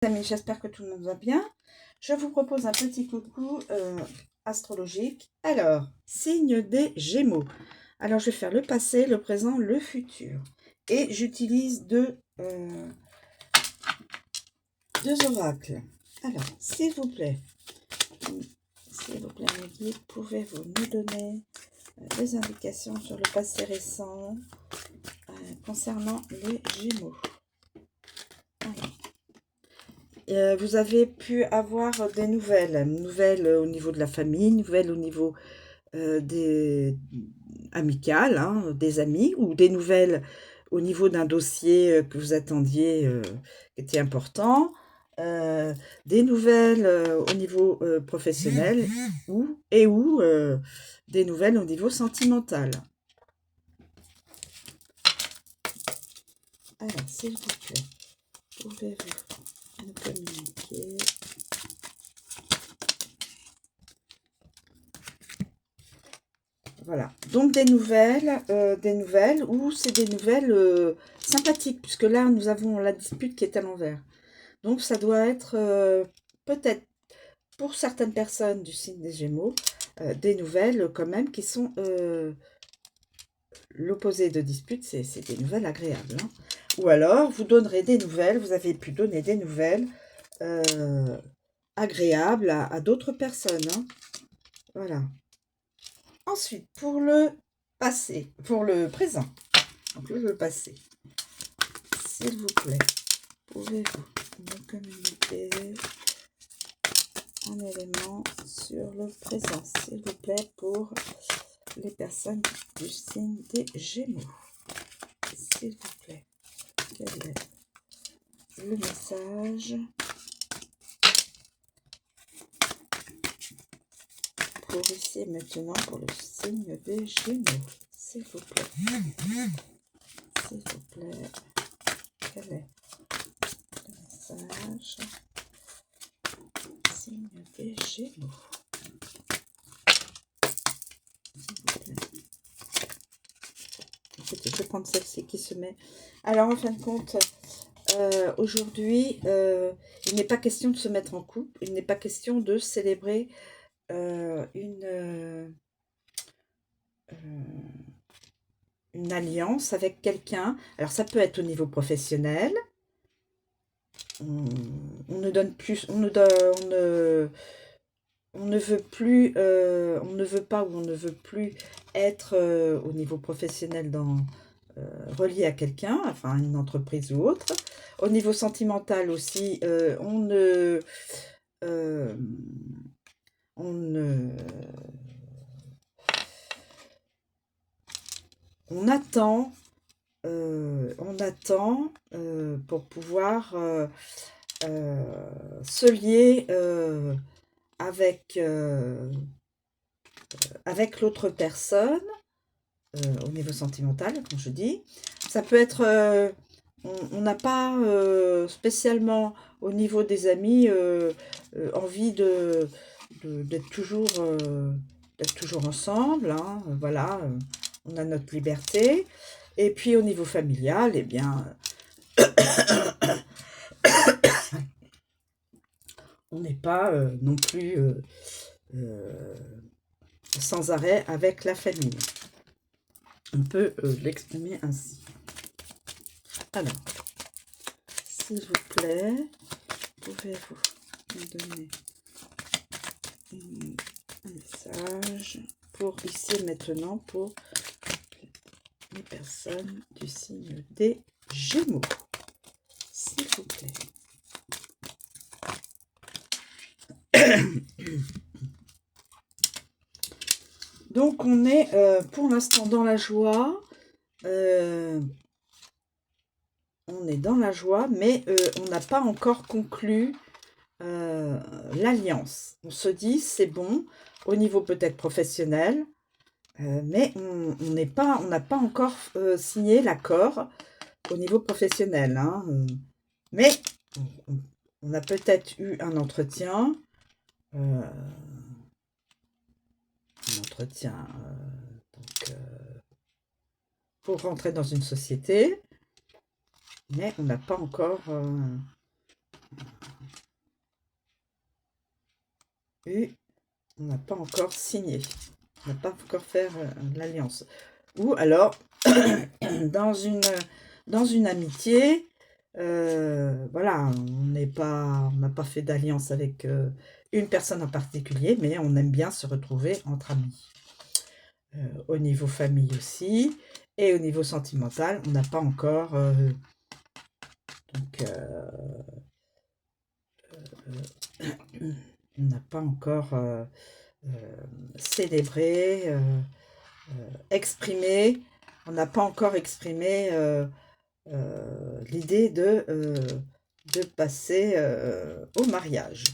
Amis, j'espère que tout le monde va bien. Je vous propose un petit coucou astrologique. Alors, signe des Gémeaux. Alors, je vais faire le passé, le présent, le futur. Et j'utilise deux oracles. Alors, s'il vous plaît, mes guides, pouvez-vous nous donner des indications sur le passé récent concernant les Gémeaux? Vous avez pu avoir des nouvelles au niveau de la famille, nouvelles au niveau des amicales, hein, des amis, ou des nouvelles au niveau d'un dossier que vous attendiez, qui était important, des nouvelles au niveau professionnel, ou des nouvelles au niveau sentimental. Alors, s'il vous plaît, pouvez-vous nous communiquer? Voilà, donc des nouvelles ou c'est des nouvelles sympathiques, puisque là, nous avons la dispute qui est à l'envers. Donc, ça doit être peut-être, pour certaines personnes du signe des Gémeaux, des nouvelles quand même qui sont l'opposé de dispute, c'est des nouvelles agréables. Hein. Ou alors, vous donnerez des nouvelles, vous avez pu donner des nouvelles agréables à d'autres personnes. Hein. Voilà. Ensuite, pour le passé, pour le présent, donc le passé, s'il vous plaît, pouvez-vous me communiquer un élément sur le présent, s'il vous plaît, pour les personnes du signe des Gémeaux? S'il vous plaît, quel est le message pour ici et maintenant pour le signe des Gémeaux? S'il vous plaît. S'il vous plaît, quel est le message signe des Gémeaux? S'il vous plaît. Écoutez, je vais prendre celle-ci qui se met. Alors, en fin de compte, aujourd'hui, il n'est pas question de se mettre en couple, il n'est pas question de célébrer une alliance avec quelqu'un. Alors, ça peut être au niveau professionnel. On ne donne plus, on ne veut plus, on ne veut pas ou on ne veut plus être au niveau professionnel relié à quelqu'un, enfin une entreprise ou autre. Au niveau sentimental aussi, on attend pour pouvoir se lier avec l'autre personne au niveau sentimental, comme je dis. Ça peut être, on n'a pas spécialement au niveau des amis envie d'être toujours ensemble, hein, voilà, on a notre liberté. Et puis au niveau familial, eh bien, on n'est pas non plus sans arrêt avec la famille. On peut l'exprimer ainsi. Alors, s'il vous plaît, pouvez-vous me donner un message pour ici et maintenant pour les personnes du signe des Gémeaux, s'il vous plaît. Donc on est pour l'instant dans la joie. On est dans la joie, mais on n'a pas encore conclu l'alliance. On se dit c'est bon au niveau peut-être professionnel, mais on n'a pas encore signé l'accord au niveau professionnel. Hein, mais on a peut-être eu un entretien. Donc, pour rentrer dans une société, mais on n'a pas encore et on n'a pas encore signé. On n'a pas encore fait l'alliance. Ou alors, dans une amitié, voilà, on n'a pas fait d'alliance avec une personne en particulier, mais on aime bien se retrouver entre amis. Au niveau famille aussi, et au niveau sentimental, on n'a pas encore donc, on n'a pas encore célébré, exprimé, on n'a pas encore exprimé l'idée de passer au mariage.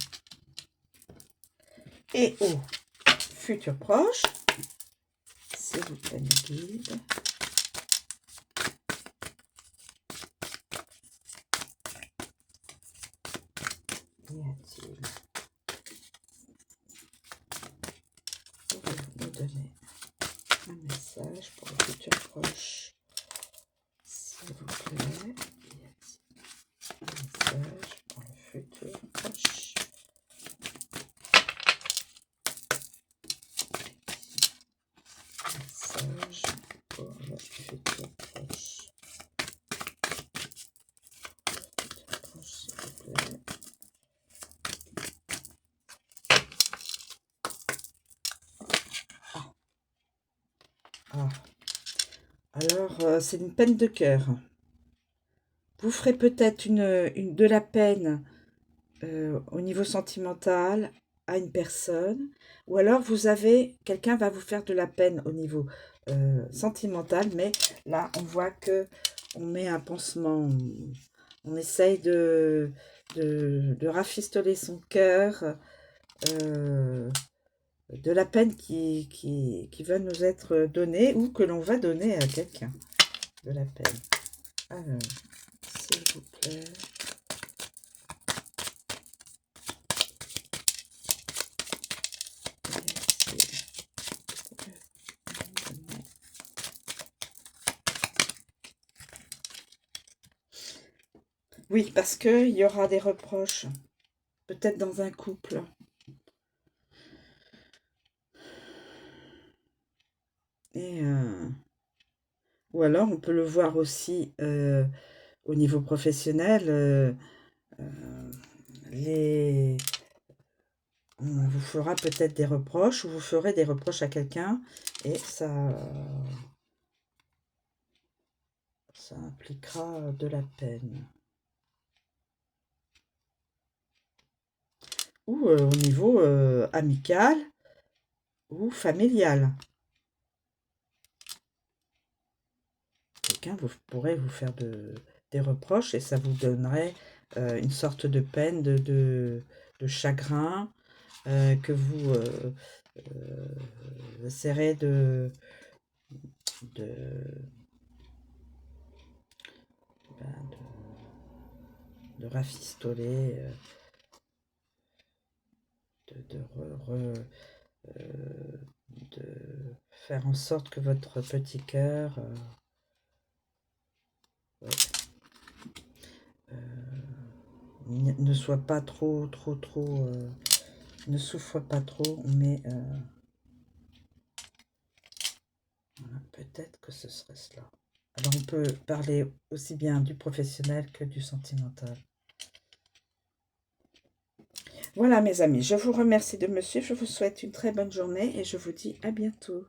Et au futur proche, s'il vous plaît, mes guides. Y a-t-il? Pouvez-vous me donner un message pour le futur proche, s'il vous plaît? Y a-t-il un message pour le futur proche? Message pour le futur proche. Futur proche, s'il vous plaît. Ah. Alors, c'est une peine de cœur. Vous ferez peut-être de la peine au niveau sentimental à une personne, ou alors quelqu'un va vous faire de la peine au niveau sentimental, mais là, on voit que on met un pansement, on essaye de rafistoler son cœur, de la peine qui va nous être donnée ou que l'on va donner à quelqu'un. De la peine. Alors, s'il vous plaît. Oui, parce qu'il y aura des reproches, peut-être dans un couple. Et ou alors, on peut le voir aussi au niveau professionnel. On vous fera peut-être des reproches, ou vous ferez des reproches à quelqu'un, et ça impliquera de la peine. Ou au niveau amical ou familial. Quelqu'un pourrait vous faire des reproches et ça vous donnerait une sorte de peine, de chagrin, que vous essaierez de rafistoler, de faire en sorte que votre petit cœur ne soit pas trop, ne souffre pas trop, mais peut-être que ce serait cela. Alors on peut parler aussi bien du professionnel que du sentimental. Voilà mes amis, je vous remercie de me suivre, je vous souhaite une très bonne journée et je vous dis à bientôt.